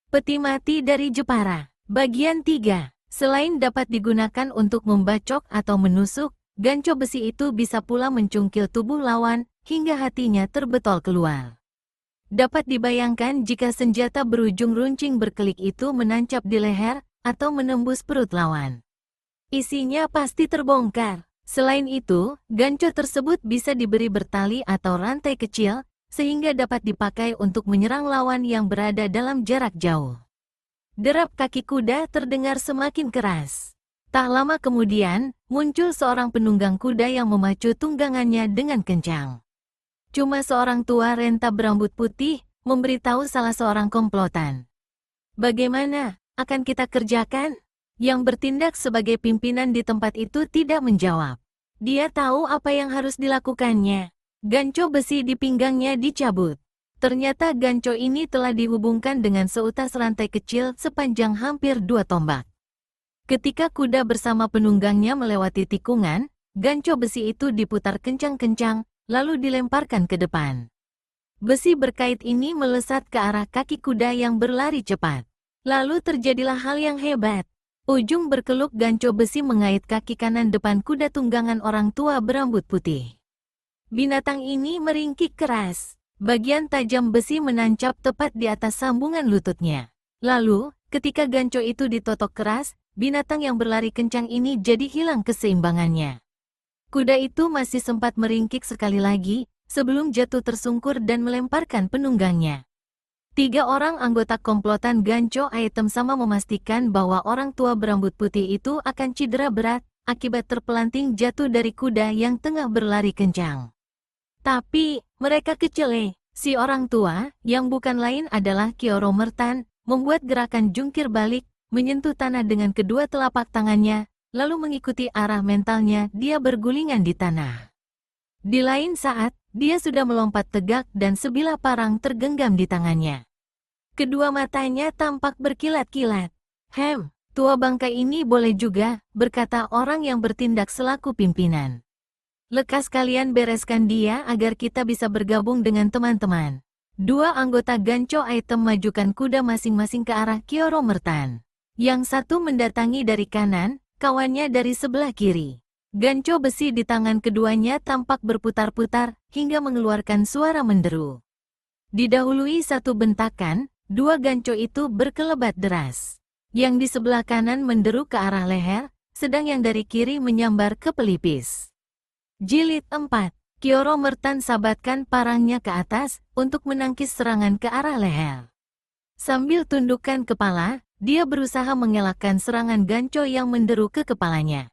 Peti mati dari Jepara. Bagian 3. Selain dapat digunakan untuk membacok atau menusuk, ganco besi itu bisa pula mencungkil tubuh lawan hingga hatinya terbetol keluar. Dapat dibayangkan jika senjata berujung runcing berkelik itu menancap di leher atau menembus perut lawan. Isinya pasti terbongkar. Selain itu, ganco tersebut bisa diberi bertali atau rantai kecil, sehingga dapat dipakai untuk menyerang lawan yang berada dalam jarak jauh. Derap kaki kuda terdengar semakin keras. Tak lama kemudian, muncul seorang penunggang kuda yang memacu tunggangannya dengan kencang. Cuma seorang tua renta berambut putih, memberitahu salah seorang komplotan. "Bagaimana, akan kita kerjakan?" Yang bertindak sebagai pimpinan di tempat itu tidak menjawab. Dia tahu apa yang harus dilakukannya. Ganco besi di pinggangnya dicabut. Ternyata ganco ini telah dihubungkan dengan seutas rantai kecil sepanjang hampir 2 tombak. Ketika kuda bersama penunggangnya melewati tikungan, ganco besi itu diputar kencang-kencang, lalu dilemparkan ke depan. Besi berkait ini melesat ke arah kaki kuda yang berlari cepat. Lalu terjadilah hal yang hebat. Ujung berkeluk ganco besi mengait kaki kanan depan kuda tunggangan orang tua berambut putih. Binatang ini meringkik keras. Bagian tajam besi menancap tepat di atas sambungan lututnya. Lalu, ketika ganco itu ditotok keras, binatang yang berlari kencang ini jadi hilang keseimbangannya. Kuda itu masih sempat meringkik sekali lagi, sebelum jatuh tersungkur dan melemparkan penunggangnya. 3 orang anggota komplotan ganco item sama memastikan bahwa orang tua berambut putih itu akan cedera berat, akibat terpelanting jatuh dari kuda yang tengah berlari kencang. Tapi, mereka kecele. Si orang tua, yang bukan lain adalah Kioro Mertan, membuat gerakan jungkir balik, menyentuh tanah dengan kedua telapak tangannya, lalu mengikuti arah mentalnya dia bergulingan di tanah. Di lain saat, dia sudah melompat tegak dan sebilah parang tergenggam di tangannya. Kedua matanya tampak berkilat-kilat. Tua bangka ini boleh juga, berkata orang yang bertindak selaku pimpinan. "Lekas kalian bereskan dia agar kita bisa bergabung dengan teman-teman." 2 anggota ganco item majukan kuda masing-masing ke arah Kioro Mertan. Yang satu mendatangi dari kanan, kawannya dari sebelah kiri. Ganco besi di tangan keduanya tampak berputar-putar, hingga mengeluarkan suara menderu. Didahului satu bentakan, 2 ganco itu berkelebat deras. Yang di sebelah kanan menderu ke arah leher, sedang yang dari kiri menyambar ke pelipis. Jilid 4. Kioro Mertan sabatkan parangnya ke atas, untuk menangkis serangan ke arah leher. Sambil tundukkan kepala, dia berusaha mengelakkan serangan ganco yang menderu ke kepalanya.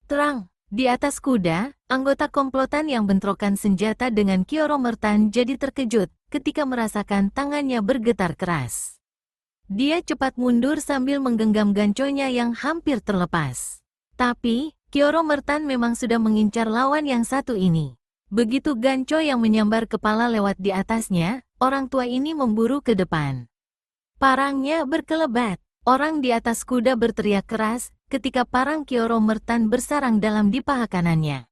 Terang, di atas kuda, anggota komplotan yang bentrokan senjata dengan Kioro Mertan jadi terkejut, ketika merasakan tangannya bergetar keras. Dia cepat mundur sambil menggenggam ganconya yang hampir terlepas. Tapi, Kioro Mertan memang sudah mengincar lawan yang satu ini. Begitu ganco yang menyambar kepala lewat di atasnya, orang tua ini memburu ke depan. Parangnya berkelebat. Orang di atas kuda berteriak keras, ketika parang Kioro Mertan bersarang dalam di paha kanannya.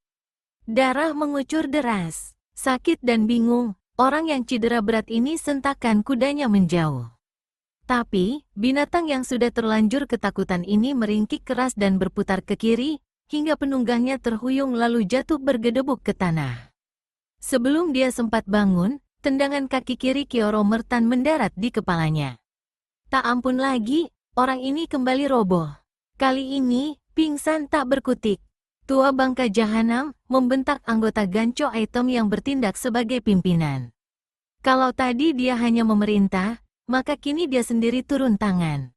Darah mengucur deras. Sakit dan bingung, orang yang cedera berat ini sentakan kudanya menjauh. Tapi, binatang yang sudah terlanjur ketakutan ini meringkik keras dan berputar ke kiri, hingga penunggangnya terhuyung lalu jatuh bergedebuk ke tanah. Sebelum dia sempat bangun, tendangan kaki kiri Kioro Mertan mendarat di kepalanya. Tak ampun lagi, orang ini kembali roboh. Kali ini, pingsan tak berkutik. Tua bangka jahanam, membentak anggota ganco item yang bertindak sebagai pimpinan. Kalau tadi dia hanya memerintah, maka kini dia sendiri turun tangan.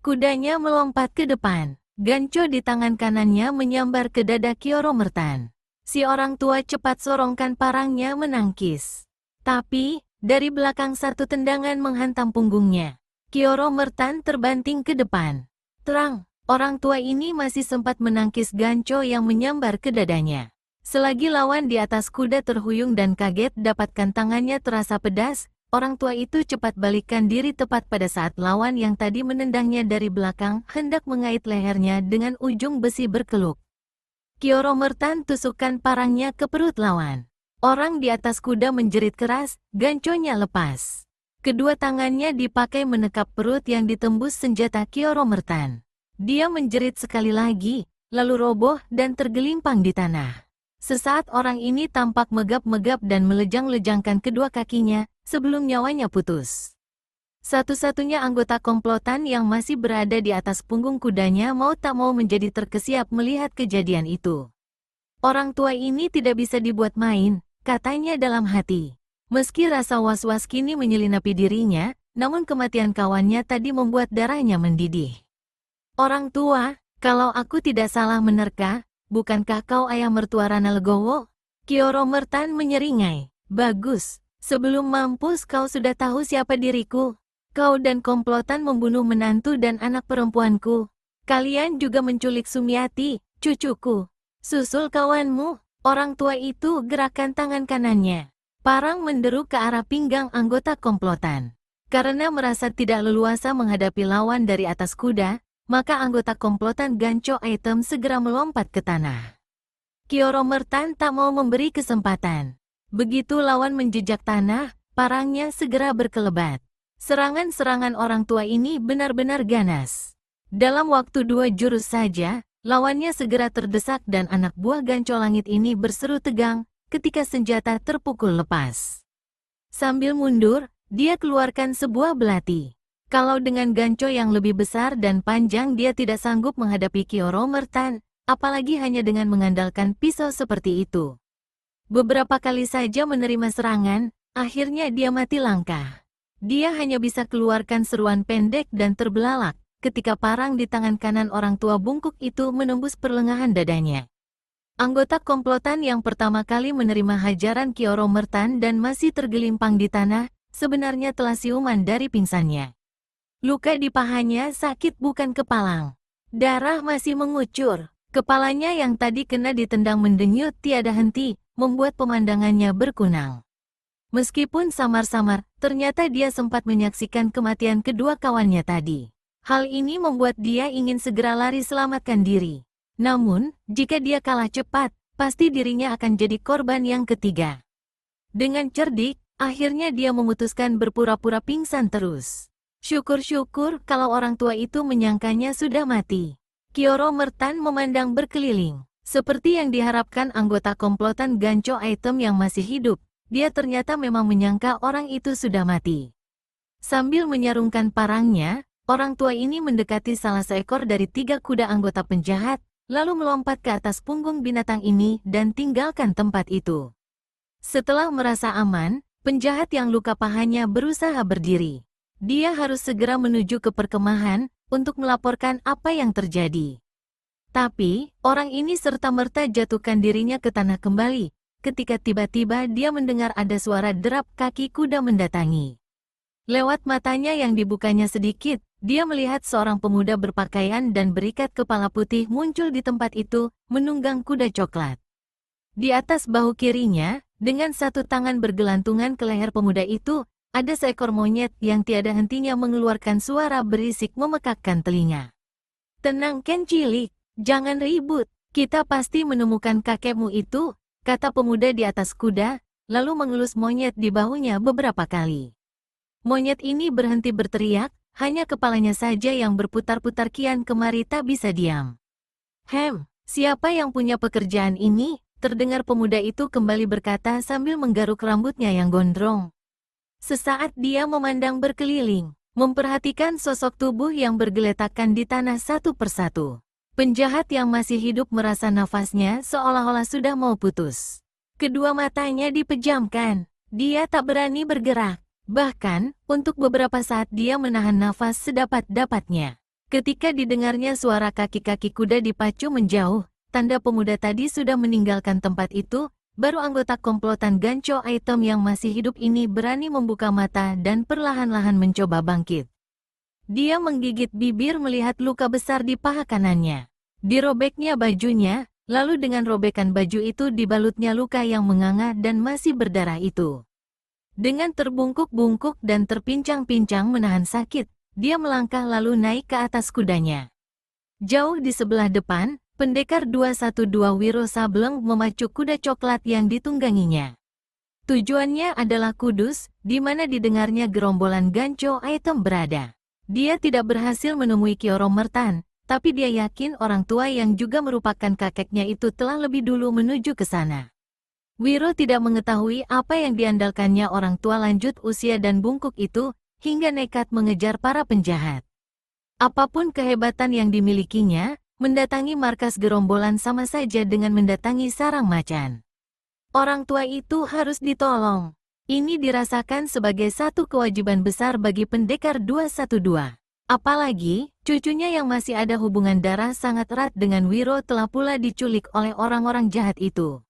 Kudanya melompat ke depan. Ganco di tangan kanannya menyambar ke dada Kioro Mertan. Si orang tua cepat sorongkan parangnya menangkis. Tapi, dari belakang satu tendangan menghantam punggungnya. Kioro Mertan terbanting ke depan. Terang, orang tua ini masih sempat menangkis ganco yang menyambar ke dadanya. Selagi lawan di atas kuda terhuyung dan kaget dapatkan tangannya terasa pedas, orang tua itu cepat balikkan diri tepat pada saat lawan yang tadi menendangnya dari belakang hendak mengait lehernya dengan ujung besi berkeluk. Kioro Mertan tusukkan parangnya ke perut lawan. Orang di atas kuda menjerit keras, ganconya lepas. Kedua tangannya dipakai menekap perut yang ditembus senjata Kioromertan. Dia menjerit sekali lagi, lalu roboh dan tergelimpang di tanah. Sesaat orang ini tampak megap-megap dan melejang-lejangkan kedua kakinya sebelum nyawanya putus. Satu-satunya anggota komplotan yang masih berada di atas punggung kudanya mau tak mau menjadi terkesiap melihat kejadian itu. Orang tua ini tidak bisa dibuat main, katanya dalam hati. Meski rasa was-was kini menyelinap dirinya, namun kematian kawannya tadi membuat darahnya mendidih. Orang tua, kalau aku tidak salah menerka, bukankah kau ayah mertua Rana Legowo? Kioromertan menyeringai. Bagus, sebelum mampus kau sudah tahu siapa diriku. Kau dan komplotan membunuh menantu dan anak perempuanku. Kalian juga menculik Sumiati, cucuku. Susul kawanmu. Orang tua itu gerakan tangan kanannya. Parang menderu ke arah pinggang anggota komplotan. Karena merasa tidak leluasa menghadapi lawan dari atas kuda, maka anggota komplotan Gancho Item segera melompat ke tanah. Kioromertan tak mau memberi kesempatan. Begitu lawan menjejak tanah, parangnya segera berkelebat. Serangan-serangan orang tua ini benar-benar ganas. Dalam waktu 2 jurus saja, lawannya segera terdesak dan anak buah Gancho Langit ini berseru tegang ketika senjata terpukul lepas. Sambil mundur, dia keluarkan sebuah belati. Kalau dengan Gancho yang lebih besar dan panjang dia tidak sanggup menghadapi Kioromertan, apalagi hanya dengan mengandalkan pisau seperti itu. Beberapa kali saja menerima serangan, akhirnya dia mati langkah. Dia hanya bisa keluarkan seruan pendek dan terbelalak ketika parang di tangan kanan orang tua bungkuk itu menembus perlengahan dadanya. Anggota komplotan yang pertama kali menerima hajaran Kioromertan dan masih tergelimpang di tanah, sebenarnya telah siuman dari pingsannya. Luka di pahanya sakit bukan kepalang. Darah masih mengucur. Kepalanya yang tadi kena ditendang mendenyut tiada henti, membuat pemandangannya berkunang. Meskipun samar-samar, ternyata dia sempat menyaksikan kematian kedua kawannya tadi. Hal ini membuat dia ingin segera lari selamatkan diri. Namun, jika dia kalah cepat, pasti dirinya akan jadi korban yang ketiga. Dengan cerdik, akhirnya dia memutuskan berpura-pura pingsan terus. Syukur-syukur kalau orang tua itu menyangkanya sudah mati. Kioromertan memandang berkeliling. Seperti yang diharapkan anggota komplotan Gancho Item yang masih hidup, dia ternyata memang menyangka orang itu sudah mati. Sambil menyarungkan parangnya, orang tua ini mendekati salah seekor dari 3 kuda anggota penjahat, lalu melompat ke atas punggung binatang ini dan tinggalkan tempat itu. Setelah merasa aman, penjahat yang luka pahanya berusaha berdiri. Dia harus segera menuju ke perkemahan untuk melaporkan apa yang terjadi. Tapi, orang ini serta-merta jatuhkan dirinya ke tanah kembali, ketika tiba-tiba dia mendengar ada suara derap kaki kuda mendatangi. Lewat matanya yang dibukanya sedikit, dia melihat seorang pemuda berpakaian dan berikat kepala putih muncul di tempat itu, menunggang kuda coklat. Di atas bahu kirinya, dengan satu tangan bergelantungan ke leher pemuda itu, ada seekor monyet yang tiada hentinya mengeluarkan suara berisik memekakkan telinga. "Tenang Ken cilik, jangan ribut, kita pasti menemukan kakekmu itu," kata pemuda di atas kuda, lalu mengelus monyet di bahunya beberapa kali. Monyet ini berhenti berteriak, hanya kepalanya saja yang berputar-putar kian kemari tak bisa diam. Siapa yang punya pekerjaan ini?" terdengar pemuda itu kembali berkata sambil menggaruk rambutnya yang gondrong. Sesaat dia memandang berkeliling, memperhatikan sosok tubuh yang bergeletakan di tanah satu persatu. Penjahat yang masih hidup merasa nafasnya seolah-olah sudah mau putus. Kedua matanya dipejamkan, dia tak berani bergerak. Bahkan, untuk beberapa saat dia menahan nafas sedapat-dapatnya. Ketika didengarnya suara kaki-kaki kuda dipacu menjauh, tanda pemuda tadi sudah meninggalkan tempat itu, baru anggota komplotan Gancho Item yang masih hidup ini berani membuka mata dan perlahan-lahan mencoba bangkit. Dia menggigit bibir melihat luka besar di paha kanannya. Dirobeknya bajunya, lalu dengan robekan baju itu dibalutnya luka yang menganga dan masih berdarah itu. Dengan terbungkuk-bungkuk dan terpincang-pincang menahan sakit, dia melangkah lalu naik ke atas kudanya. Jauh di sebelah depan, pendekar 212 Wiro Sableng memacu kuda coklat yang ditungganginya. Tujuannya adalah Kudus, di mana didengarnya gerombolan Gancho Item berada. Dia tidak berhasil menemui Kioro Mertan, tapi dia yakin orang tua yang juga merupakan kakeknya itu telah lebih dulu menuju ke sana. Wiro tidak mengetahui apa yang diandalkannya orang tua lanjut usia dan bungkuk itu, hingga nekat mengejar para penjahat. Apapun kehebatan yang dimilikinya, mendatangi markas gerombolan sama saja dengan mendatangi sarang macan. Orang tua itu harus ditolong. Ini dirasakan sebagai satu kewajiban besar bagi pendekar 212. Apalagi, cucunya yang masih ada hubungan darah sangat erat dengan Wiro telah pula diculik oleh orang-orang jahat itu.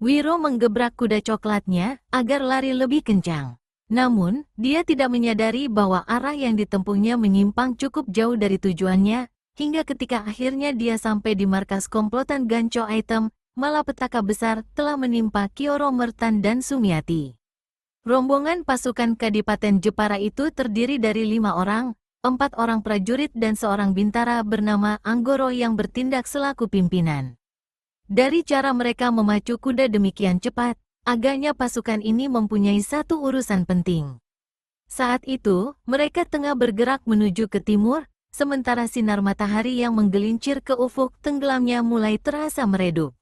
Wiro menggebrak kuda coklatnya agar lari lebih kencang. Namun, dia tidak menyadari bahwa arah yang ditempuhnya menyimpang cukup jauh dari tujuannya, hingga ketika akhirnya dia sampai di markas komplotan Gancho Item, malapetaka besar telah menimpa Kioro Mertan dan Sumiati. Rombongan pasukan Kadipaten Jepara itu terdiri dari 5 orang, 4 orang prajurit dan seorang bintara bernama Anggoro yang bertindak selaku pimpinan. Dari cara mereka memacu kuda demikian cepat, agaknya pasukan ini mempunyai satu urusan penting. Saat itu, mereka tengah bergerak menuju ke timur, sementara sinar matahari yang menggelincir ke ufuk tenggelamnya mulai terasa meredup.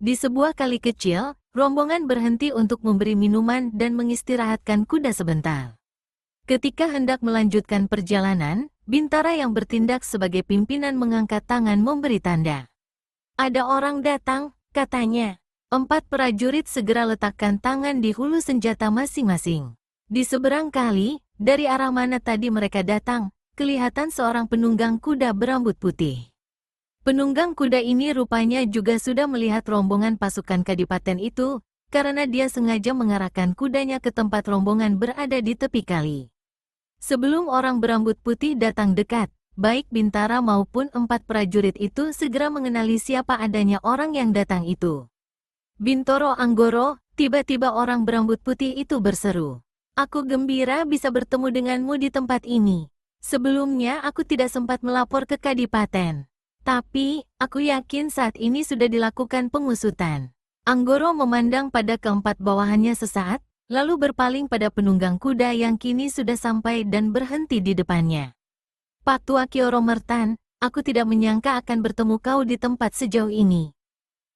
Di sebuah kali kecil, rombongan berhenti untuk memberi minuman dan mengistirahatkan kuda sebentar. Ketika hendak melanjutkan perjalanan, bintara yang bertindak sebagai pimpinan mengangkat tangan memberi tanda. Ada orang datang, katanya. 4 prajurit segera letakkan tangan di hulu senjata masing-masing. Di seberang kali, dari arah mana tadi mereka datang, kelihatan seorang penunggang kuda berambut putih. Penunggang kuda ini rupanya juga sudah melihat rombongan pasukan kadipaten itu, karena dia sengaja mengarahkan kudanya ke tempat rombongan berada di tepi kali. Sebelum orang berambut putih datang dekat, baik bintara maupun 4 prajurit itu segera mengenali siapa adanya orang yang datang itu. Bintoro Anggoro, tiba-tiba orang berambut putih itu berseru. Aku gembira bisa bertemu denganmu di tempat ini. Sebelumnya aku tidak sempat melapor ke Kadipaten. Tapi, aku yakin saat ini sudah dilakukan pengusutan. Anggoro memandang pada keempat bawahannya sesaat, lalu berpaling pada penunggang kuda yang kini sudah sampai dan berhenti di depannya. Pak Tua Kioro Mertan, aku tidak menyangka akan bertemu kau di tempat sejauh ini.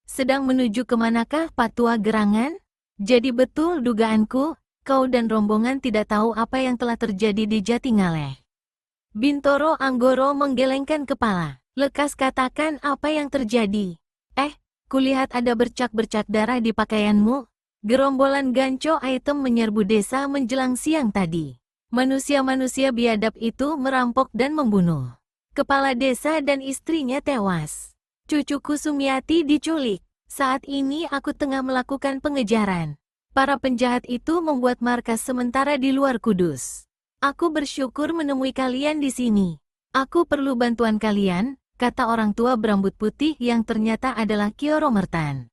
Sedang menuju kemanakah Pak Tua Gerangan? Jadi betul dugaanku, kau dan rombongan tidak tahu apa yang telah terjadi di Jatingaleh. Bintoro Anggoro menggelengkan kepala. Lekas katakan apa yang terjadi. Kulihat ada bercak-bercak darah di pakaianmu. Gerombolan Gancho Item menyerbu desa menjelang siang tadi. Manusia-manusia biadab itu merampok dan membunuh. Kepala desa dan istrinya tewas. Cucuku Sumiati diculik. Saat ini aku tengah melakukan pengejaran. Para penjahat itu membuat markas sementara di luar Kudus. Aku bersyukur menemui kalian di sini. Aku perlu bantuan kalian, kata orang tua berambut putih yang ternyata adalah Kioro Mertan.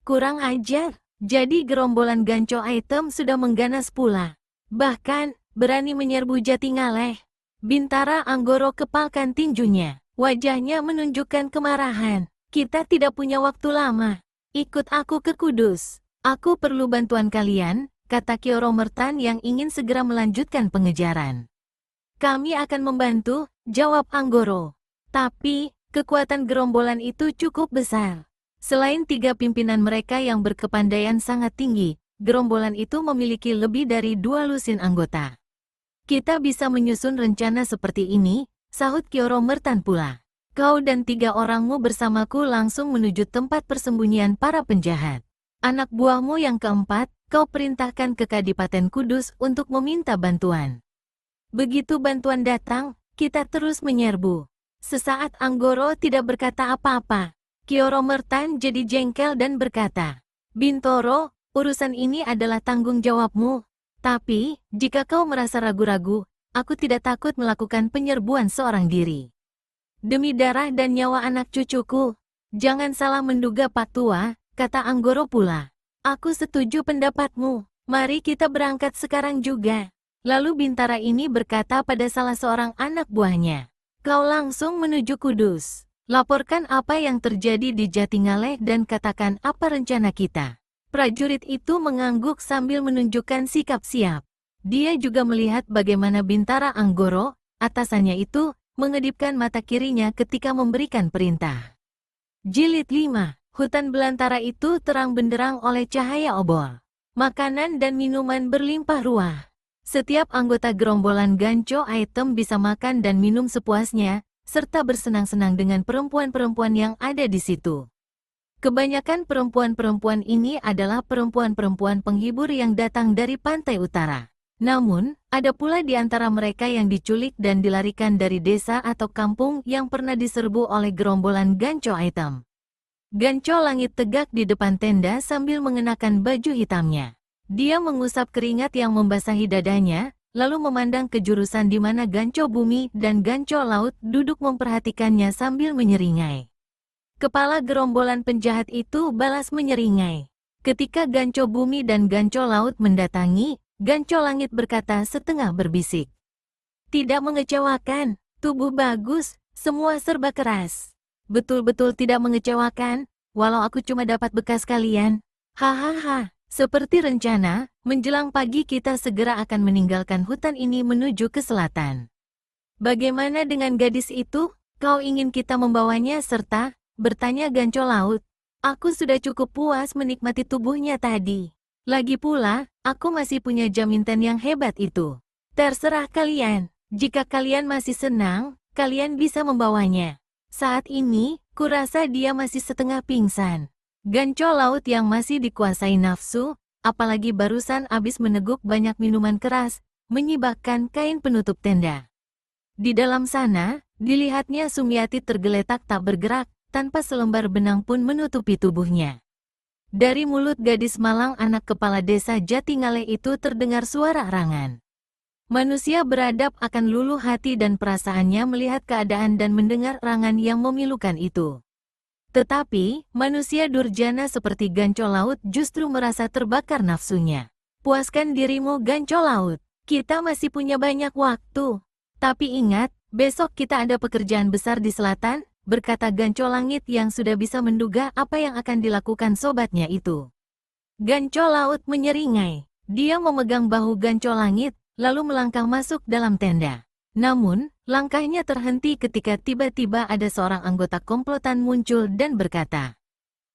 Kurang ajar, jadi gerombolan Gancho Item sudah mengganas pula. Bahkan, berani menyerbu Jatingaleh. Bintara Anggoro kepalkan tinjunya. Wajahnya menunjukkan kemarahan. Kita tidak punya waktu lama. Ikut aku ke Kudus. Aku perlu bantuan kalian, kata Kioro Mertan yang ingin segera melanjutkan pengejaran. Kami akan membantu, jawab Anggoro. Tapi, kekuatan gerombolan itu cukup besar. Selain 3 pimpinan mereka yang berkepandaian sangat tinggi, gerombolan itu memiliki lebih dari 2 lusin anggota. Kita bisa menyusun rencana seperti ini, sahut Kioro Mertan pula. Kau dan 3 orangmu bersamaku langsung menuju tempat persembunyian para penjahat. Anak buahmu yang keempat, kau perintahkan ke Kadipaten Kudus untuk meminta bantuan. Begitu bantuan datang, kita terus menyerbu. Sesaat Anggoro tidak berkata apa-apa. Kioro Mertan jadi jengkel dan berkata, Bintoro, urusan ini adalah tanggung jawabmu. Tapi, jika kau merasa ragu-ragu, aku tidak takut melakukan penyerbuan seorang diri. Demi darah dan nyawa anak cucuku, jangan salah menduga Pak Tua, kata Anggoro pula. Aku setuju pendapatmu, mari kita berangkat sekarang juga. Lalu bintara ini berkata pada salah seorang anak buahnya. Kau langsung menuju Kudus. Laporkan apa yang terjadi di Jatingaleh dan katakan apa rencana kita. Prajurit itu mengangguk sambil menunjukkan sikap siap. Dia juga melihat bagaimana Bintara Anggoro, atasannya itu, mengedipkan mata kirinya ketika memberikan perintah. Jilid 5. Hutan belantara itu terang benderang oleh cahaya obor. Makanan dan minuman berlimpah ruah. Setiap anggota gerombolan Gancho Item bisa makan dan minum sepuasnya, serta bersenang-senang dengan perempuan-perempuan yang ada di situ. Kebanyakan perempuan-perempuan ini adalah perempuan-perempuan penghibur yang datang dari pantai utara. Namun, ada pula di antara mereka yang diculik dan dilarikan dari desa atau kampung yang pernah diserbu oleh gerombolan Gancho Item. Gancho Langit tegak di depan tenda sambil mengenakan baju hitamnya. Dia mengusap keringat yang membasahi dadanya, lalu memandang ke jurusan di mana Gancho Bumi dan Gancho Laut duduk memperhatikannya sambil menyeringai. Kepala gerombolan penjahat itu balas menyeringai. Ketika Gancho Bumi dan Gancho Laut mendatangi, Gancho Langit berkata setengah berbisik. Tidak mengecewakan, tubuh bagus, semua serba keras. Betul-betul tidak mengecewakan, walau aku cuma dapat bekas kalian. Hahaha, seperti rencana, menjelang pagi kita segera akan meninggalkan hutan ini menuju ke selatan. Bagaimana dengan gadis itu? Kau ingin kita membawanya serta? Bertanya Gancho Laut. Aku sudah cukup puas menikmati tubuhnya tadi. Lagi pula, aku masih punya jaminten yang hebat itu. Terserah kalian, jika kalian masih senang, kalian bisa membawanya. Saat ini, kurasa dia masih setengah pingsan. Gancho Laut yang masih dikuasai nafsu, apalagi barusan habis meneguk banyak minuman keras, menyibakkan kain penutup tenda. Di dalam sana, dilihatnya Sumiati tergeletak tak bergerak, tanpa selembar benang pun menutupi tubuhnya. Dari mulut gadis malang anak kepala desa Jatingale itu terdengar suara arangan. Manusia beradab akan luluh hati dan perasaannya melihat keadaan dan mendengar arangan yang memilukan itu. Tetapi, manusia durjana seperti Gancho Laut justru merasa terbakar nafsunya. Puaskan dirimu Gancho Laut, kita masih punya banyak waktu. Tapi ingat, besok kita ada pekerjaan besar di selatan, berkata Gancho Langit yang sudah bisa menduga apa yang akan dilakukan sobatnya itu. Gancho Laut menyeringai. Dia memegang bahu Gancho Langit, lalu melangkah masuk dalam tenda. Namun, langkahnya terhenti ketika tiba-tiba ada seorang anggota komplotan muncul dan berkata,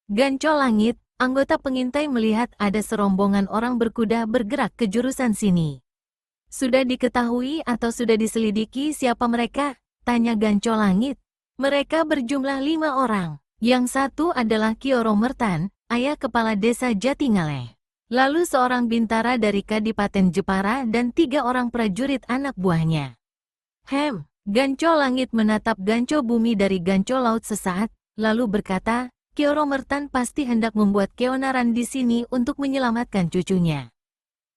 Gancho Langit, anggota pengintai melihat ada serombongan orang berkuda bergerak ke jurusan sini. Sudah diketahui atau sudah diselidiki siapa mereka? Tanya Gancho Langit. Mereka berjumlah 5 orang. Yang satu adalah Kioro Mertan, ayah kepala desa Jatingale. Lalu seorang bintara dari Kadipaten Jepara dan 3 orang prajurit anak buahnya. Gancho Langit menatap Gancho Bumi dari Gancho Laut sesaat, lalu berkata, Kioro Mertan pasti hendak membuat keonaran di sini untuk menyelamatkan cucunya.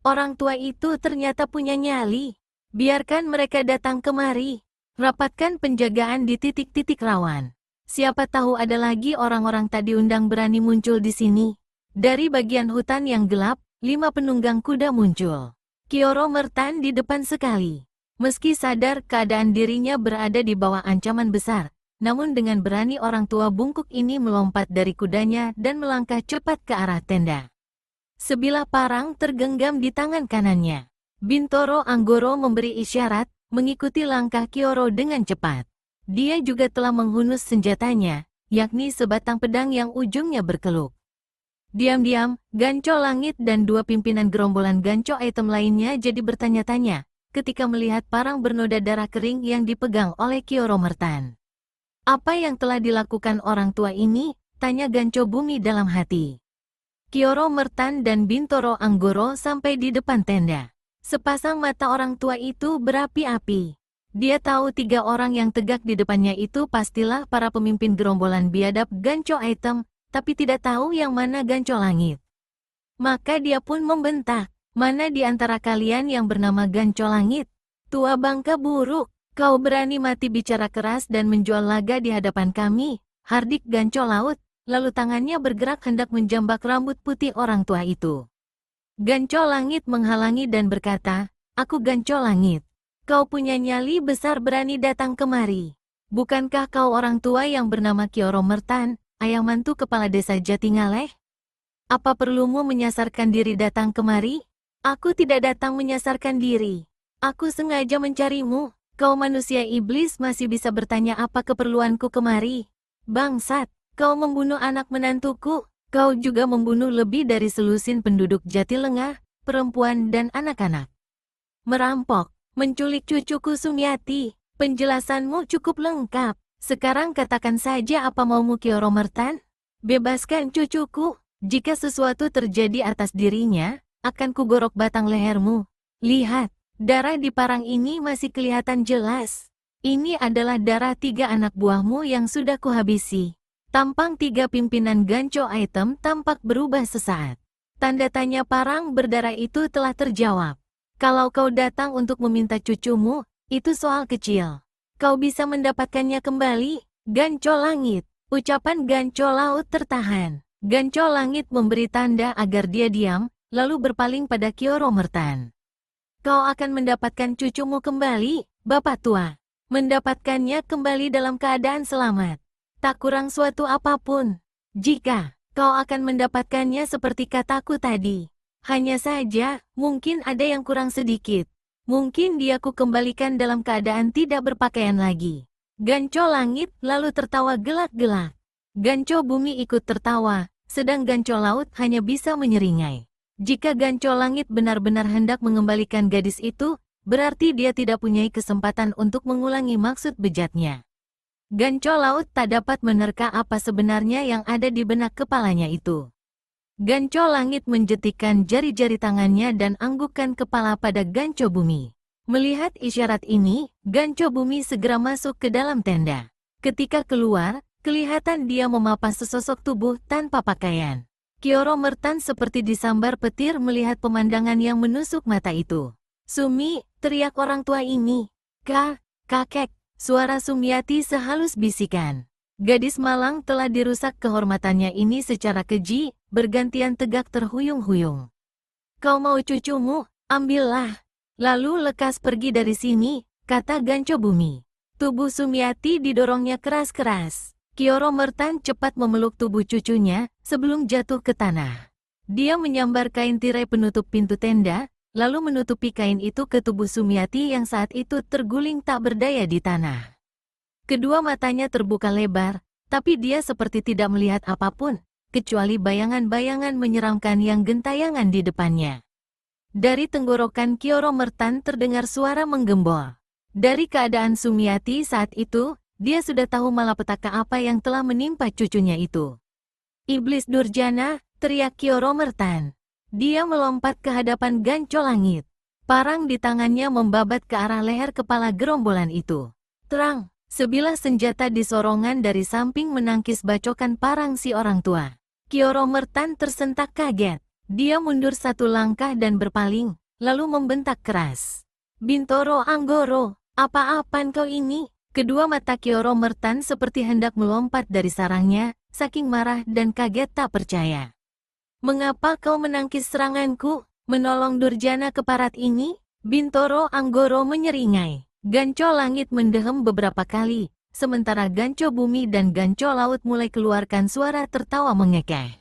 Orang tua itu ternyata punya nyali. Biarkan mereka datang kemari. Rapatkan penjagaan di titik-titik rawan. Siapa tahu ada lagi orang-orang tak diundang berani muncul di sini. Dari bagian hutan yang gelap, 5 penunggang kuda muncul. Kioro Mertan di depan sekali. Meski sadar keadaan dirinya berada di bawah ancaman besar, namun dengan berani orang tua bungkuk ini melompat dari kudanya dan melangkah cepat ke arah tenda. Sebilah parang tergenggam di tangan kanannya. Bintoro Anggoro memberi isyarat, mengikuti langkah Kioro dengan cepat. Dia juga telah menghunus senjatanya, yakni sebatang pedang yang ujungnya berkeluk. Diam-diam, Gancho Langit dan 2 pimpinan gerombolan Gancho Item lainnya jadi bertanya-tanya, ketika melihat parang bernoda darah kering yang dipegang oleh Kioro Mertan. Apa yang telah dilakukan orang tua ini? Tanya Gancho Bumi dalam hati. Kioro Mertan dan Bintoro Anggoro sampai di depan tenda. Sepasang mata orang tua itu berapi-api. Dia tahu 3 orang yang tegak di depannya itu pastilah para pemimpin gerombolan biadab Gancho Item, tapi tidak tahu yang mana Gancho Langit. Maka dia pun membentak, mana di antara kalian yang bernama Gancho Langit? Tua bangka buruk, kau berani mati bicara keras dan menjual laga di hadapan kami, hardik Gancho Laut, lalu tangannya bergerak hendak menjambak rambut putih orang tua itu. Gancho Langit menghalangi dan berkata, aku Gancho Langit. Kau punya nyali besar berani datang kemari. Bukankah kau orang tua yang bernama Kioro Mertan, ayah mantu kepala desa Jatingale? Apa perlumu menyasarkan diri datang kemari? Aku tidak datang menyasarkan diri. Aku sengaja mencarimu. Kau manusia iblis masih bisa bertanya apa keperluanku kemari. Bangsat, kau membunuh anak menantuku. Kau juga membunuh lebih dari selusin penduduk Jatilengah, perempuan dan anak-anak. Merampok, menculik cucuku Sumiati. Penjelasanmu cukup lengkap. Sekarang katakan saja apa maumu Kioro Mertan? Bebaskan cucuku. Jika sesuatu terjadi atas dirinya, akan kugorok batang lehermu. Lihat, darah di parang ini masih kelihatan jelas. Ini adalah darah 3 anak buahmu yang sudah kuhabisi. Tampang 3 pimpinan Gancho item tampak berubah sesaat. Tanda tanya parang berdarah itu telah terjawab. Kalau kau datang untuk meminta cucumu, itu soal kecil. Kau bisa mendapatkannya kembali. Gancho langit. Ucapan Gancho laut tertahan. Gancho langit memberi tanda agar dia diam, lalu berpaling pada Kioro Mertan. Kau akan mendapatkan cucumu kembali, Bapak Tua. Mendapatkannya kembali dalam keadaan selamat. Tak kurang suatu apapun. Jika kau akan mendapatkannya seperti kataku tadi. Hanya saja, mungkin ada yang kurang sedikit. Mungkin dia ku kembalikan dalam keadaan tidak berpakaian lagi. Gancho langit lalu tertawa gelak-gelak. Gancho bumi ikut tertawa, sedang Gancho laut hanya bisa menyeringai. Jika Gancho langit benar-benar hendak mengembalikan gadis itu, berarti dia tidak punya kesempatan untuk mengulangi maksud bejatnya. Gancho laut tak dapat menerka apa sebenarnya yang ada di benak kepalanya itu. Gancho langit menjetikkan jari-jari tangannya dan anggukkan kepala pada Gancho bumi. Melihat isyarat ini, Gancho bumi segera masuk ke dalam tenda. Ketika keluar, kelihatan dia memapas sesosok tubuh tanpa pakaian. Kioro Mertan seperti disambar petir melihat pemandangan yang menusuk mata itu. Sumi, teriak orang tua ini. Kakek, suara Sumiati sehalus bisikan. Gadis malang telah dirusak kehormatannya ini secara keji, bergantian tegak terhuyung-huyung. Kau mau cucumu? Ambillah. Lalu lekas pergi dari sini, kata Gancho bumi. Tubuh Sumiati didorongnya keras-keras. Kioro Mertan cepat memeluk tubuh cucunya sebelum jatuh ke tanah. Dia menyambar kain tirai penutup pintu tenda, lalu menutupi kain itu ke tubuh Sumiati yang saat itu terguling tak berdaya di tanah. Kedua matanya terbuka lebar, tapi dia seperti tidak melihat apapun, kecuali bayangan-bayangan menyeramkan yang gentayangan di depannya. Dari tenggorokan Kioro Mertan terdengar suara menggembol. Dari keadaan Sumiati saat itu, dia sudah tahu malapetaka apa yang telah menimpa cucunya itu. Iblis durjana, teriak Kioro Mertan. Dia melompat ke hadapan Gancho langit. Parang di tangannya membabat ke arah leher kepala gerombolan itu. Terang, sebilah senjata di sorongan dari samping menangkis bacokan parang si orang tua. Kioro Mertan tersentak kaget. Dia mundur satu langkah dan berpaling, lalu membentak keras. Bintoro Anggoro, apa-apaan kau ini? Kedua mata Kioro Mertan seperti hendak melompat dari sarangnya, saking marah dan kaget tak percaya. Mengapa kau menangkis seranganku? Menolong durjana keparat ini? Bintoro Anggoro menyeringai. Gancho langit mendehem beberapa kali, sementara Gancho bumi dan Gancho laut mulai keluarkan suara tertawa mengekeh.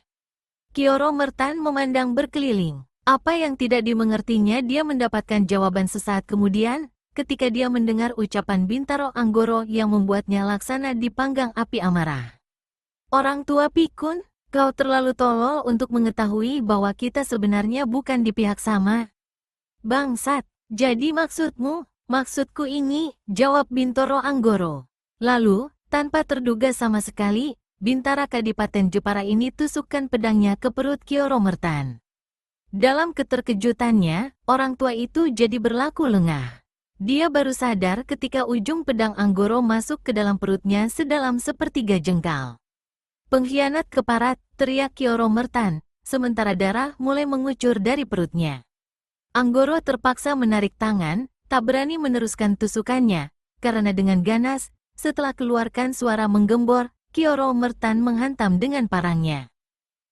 Kioro Mertan memandang berkeliling. Apa yang tidak dimengertinya dia mendapatkan jawaban sesaat kemudian, ketika dia mendengar ucapan Bintaro Anggoro yang membuatnya laksana dipanggang api amarah. Orang tua pikun, kau terlalu tolol untuk mengetahui bahwa kita sebenarnya bukan di pihak sama. Bangsat, jadi maksudmu? Maksudku ini, jawab Bintoro Anggoro. Lalu, tanpa terduga sama sekali, Bintara Kadipaten Jepara ini tusukkan pedangnya ke perut Kioro Mertan. Dalam keterkejutannya, orang tua itu jadi berlaku lengah. Dia baru sadar ketika ujung pedang Anggoro masuk ke dalam perutnya sedalam sepertiga jengkal. Pengkhianat keparat, teriak Kioro Mertan, sementara darah mulai mengucur dari perutnya. Anggoro terpaksa menarik tangan, tak berani meneruskan tusukannya, karena dengan ganas, setelah keluarkan suara menggembor, Kioro Mertan menghantam dengan parangnya.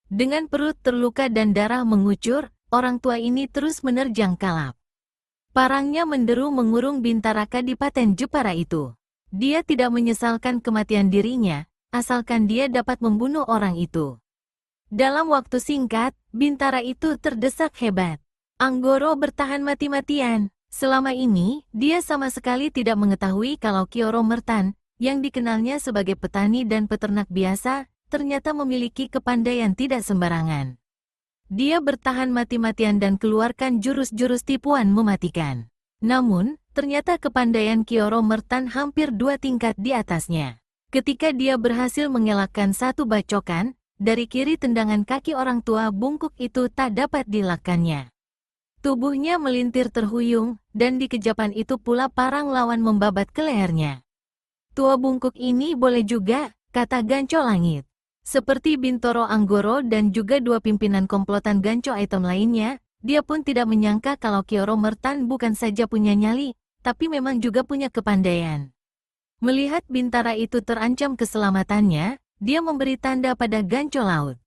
Dengan perut terluka dan darah mengucur, orang tua ini terus menerjang kalap. Parangnya menderu mengurung Bintara Kadipaten Jepara itu. Dia tidak menyesalkan kematian dirinya, asalkan dia dapat membunuh orang itu. Dalam waktu singkat, Bintara itu terdesak hebat. Anggoro bertahan mati-matian. Selama ini, dia sama sekali tidak mengetahui kalau Kioro Mertan, yang dikenalnya sebagai petani dan peternak biasa, ternyata memiliki kepandaian tidak sembarangan. Dia bertahan mati-matian dan keluarkan jurus-jurus tipuan mematikan. Namun, ternyata kepandaian Kioro Mertan hampir 2 tingkat di atasnya. Ketika dia berhasil mengelakkan satu bacokan, dari kiri tendangan kaki orang tua bungkuk itu tak dapat dielakkannya. Tubuhnya melintir terhuyung, dan di kejapan itu pula parang lawan membabat ke lehernya. Tua bungkuk ini boleh juga, kata Ganco Langit. Seperti Bintoro Anggoro dan juga 2 pimpinan komplotan Ganco Item lainnya, dia pun tidak menyangka kalau Kioro Mertan bukan saja punya nyali, tapi memang juga punya kepandaian. Melihat Bintara itu terancam keselamatannya, dia memberi tanda pada Ganco Laut.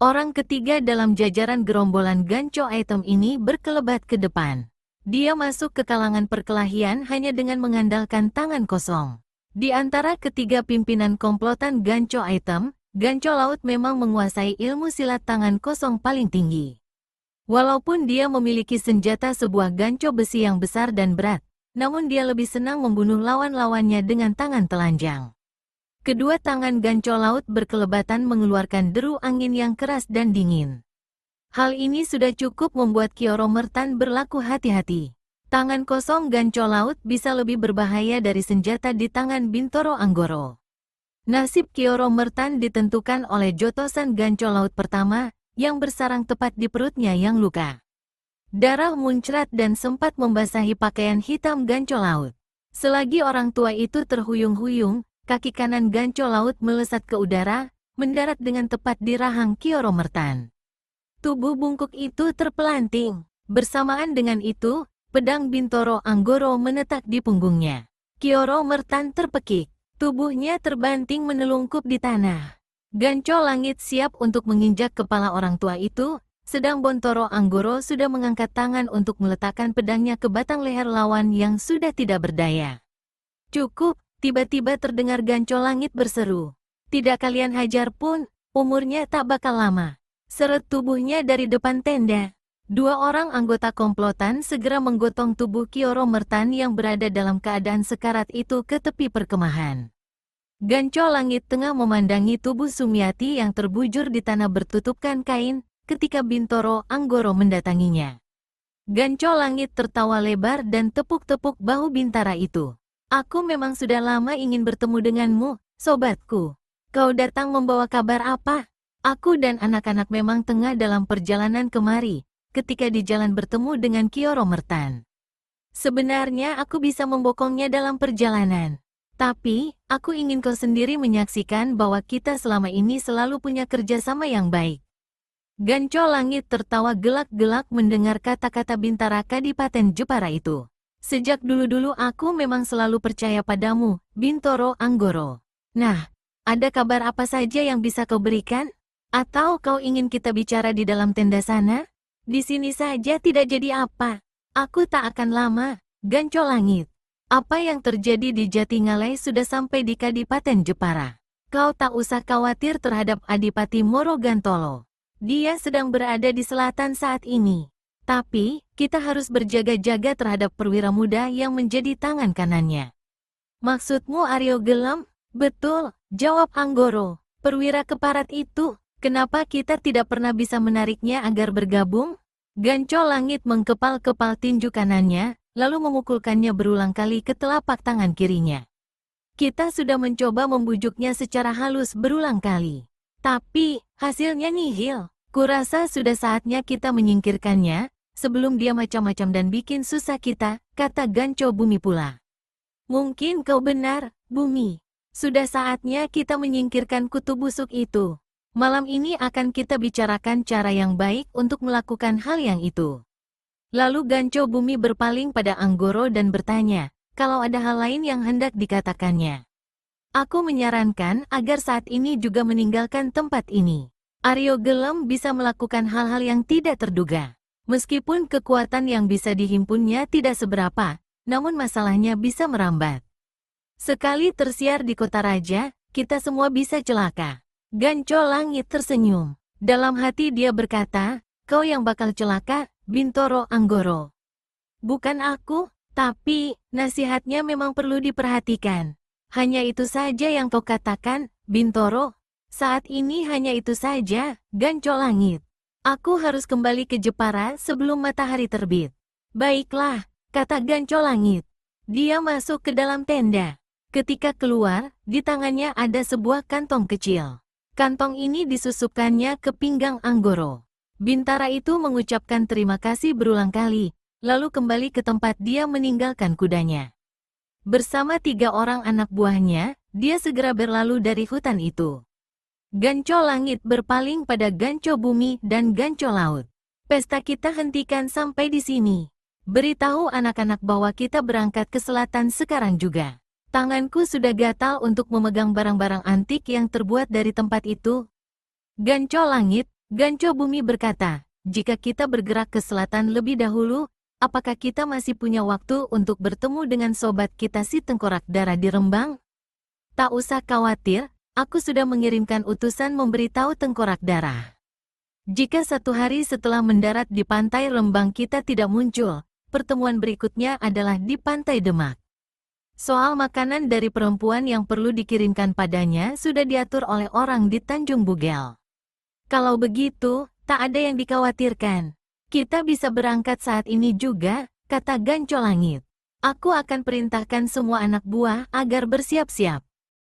Orang ketiga dalam jajaran gerombolan Ganco Item ini berkelebat ke depan. Dia masuk ke kalangan perkelahian hanya dengan mengandalkan tangan kosong. Di antara ketiga pimpinan komplotan Ganco Item, Ganco Laut memang menguasai ilmu silat tangan kosong paling tinggi. Walaupun dia memiliki senjata sebuah ganco besi yang besar dan berat, namun dia lebih senang membunuh lawan-lawannya dengan tangan telanjang. Kedua tangan Ganco Laut berkelebatan mengeluarkan deru angin yang keras dan dingin. Hal ini sudah cukup membuat Kioro Mertan berlaku hati-hati. Tangan kosong Ganco Laut bisa lebih berbahaya dari senjata di tangan Bintoro Anggoro. Nasib Kioro Mertan ditentukan oleh jotosan Ganco Laut pertama, yang bersarang tepat di perutnya yang luka. Darah muncrat dan sempat membasahi pakaian hitam Ganco Laut. Selagi orang tua itu terhuyung-huyung, kaki kanan Ganco Laut melesat ke udara, mendarat dengan tepat di rahang Kioro Mertan. Tubuh bungkuk itu terpelanting. Bersamaan dengan itu, pedang Bintoro Anggoro menetak di punggungnya. Kioro Mertan terpekik. Tubuhnya terbanting menelungkup di tanah. Ganco Langit siap untuk menginjak kepala orang tua itu, sedang Bintoro Anggoro sudah mengangkat tangan untuk meletakkan pedangnya ke batang leher lawan yang sudah tidak berdaya. Cukup. Tiba-tiba terdengar Ganco Langit berseru. Tidak kalian hajar pun, umurnya tak bakal lama. Seret tubuhnya dari depan tenda. 2 orang anggota komplotan segera menggotong tubuh Kioro Mertan yang berada dalam keadaan sekarat itu ke tepi perkemahan. Ganco Langit tengah memandangi tubuh Sumiati yang terbujur di tanah bertutupkan kain, ketika Bintoro Anggoro mendatanginya. Ganco Langit tertawa lebar dan tepuk-tepuk bahu Bintara itu. Aku memang sudah lama ingin bertemu denganmu, sobatku. Kau datang membawa kabar apa? Aku dan anak-anak memang tengah dalam perjalanan kemari, ketika di jalan bertemu dengan Kioro Mertan. Sebenarnya aku bisa membokongnya dalam perjalanan. Tapi, aku ingin kau sendiri menyaksikan bahwa kita selama ini selalu punya kerjasama yang baik. Ganco Langit tertawa gelak-gelak mendengar kata-kata Bintara Kadipaten Jepara itu. Sejak dulu-dulu aku memang selalu percaya padamu, Bintoro Anggoro. Nah, ada kabar apa saja yang bisa kau berikan? Atau kau ingin kita bicara di dalam tenda sana? Di sini saja tidak jadi apa. Aku tak akan lama. Ganco Langit. Apa yang terjadi di Jatingalai sudah sampai di Kadipaten Jepara. Kau tak usah khawatir terhadap Adipati Morogantolo. Dia sedang berada di selatan saat ini. Tapi, kita harus berjaga-jaga terhadap perwira muda yang menjadi tangan kanannya. Maksudmu Aryo Gelem? Betul, jawab Anggoro. Perwira keparat itu, kenapa kita tidak pernah bisa menariknya agar bergabung? Ganco Langit mengkepal-kepal tinju kanannya, lalu memukulkannya berulang kali ke telapak tangan kirinya. Kita sudah mencoba membujuknya secara halus berulang kali. Tapi, hasilnya nihil. Kurasa sudah saatnya kita menyingkirkannya, sebelum dia macam-macam dan bikin susah kita, kata Ganco Bumi pula. Mungkin kau benar, Bumi. Sudah saatnya kita menyingkirkan kutu busuk itu. Malam ini akan kita bicarakan cara yang baik untuk melakukan hal yang itu. Lalu Ganco Bumi berpaling pada Anggoro dan bertanya, kalau ada hal lain yang hendak dikatakannya. Aku menyarankan agar saat ini juga meninggalkan tempat ini. Aryo Gelem bisa melakukan hal-hal yang tidak terduga. Meskipun kekuatan yang bisa dihimpunnya tidak seberapa, namun masalahnya bisa merambat. Sekali tersiar di kota raja, kita semua bisa celaka. Ganco Langit tersenyum. Dalam hati dia berkata, kau yang bakal celaka, Bintoro Anggoro. Bukan aku, tapi nasihatnya memang perlu diperhatikan. Hanya itu saja yang kau katakan, Bintoro. Saat ini hanya itu saja, Ganco Langit. Aku harus kembali ke Jepara sebelum matahari terbit. Baiklah, kata Ganco Langit. Dia masuk ke dalam tenda. Ketika keluar, di tangannya ada sebuah kantong kecil. Kantong ini disusupkannya ke pinggang Anggoro. Bintara itu mengucapkan terima kasih berulang kali, lalu kembali ke tempat dia meninggalkan kudanya. Bersama 3 orang anak buahnya, dia segera berlalu dari hutan itu. Ganco Langit berpaling pada Ganco Bumi dan Ganco Laut. Pesta kita hentikan sampai di sini. Beritahu anak-anak bahwa kita berangkat ke selatan sekarang juga. Tanganku sudah gatal untuk memegang barang-barang antik yang terbuat dari tempat itu. Ganco Langit, Ganco Bumi berkata, jika kita bergerak ke selatan lebih dahulu, apakah kita masih punya waktu untuk bertemu dengan sobat kita si Tengkorak Darah di Rembang? Tak usah khawatir, aku sudah mengirimkan utusan memberitahu Tengkorak Darah. Jika 1 hari setelah mendarat di pantai Rembang kita tidak muncul, pertemuan berikutnya adalah di pantai Demak. Soal makanan dari perempuan yang perlu dikirimkan padanya sudah diatur oleh orang di Tanjung Bugel. Kalau begitu, tak ada yang dikhawatirkan. Kita bisa berangkat saat ini juga, kata Ganco Langit. Aku akan perintahkan semua anak buah agar bersiap-siap.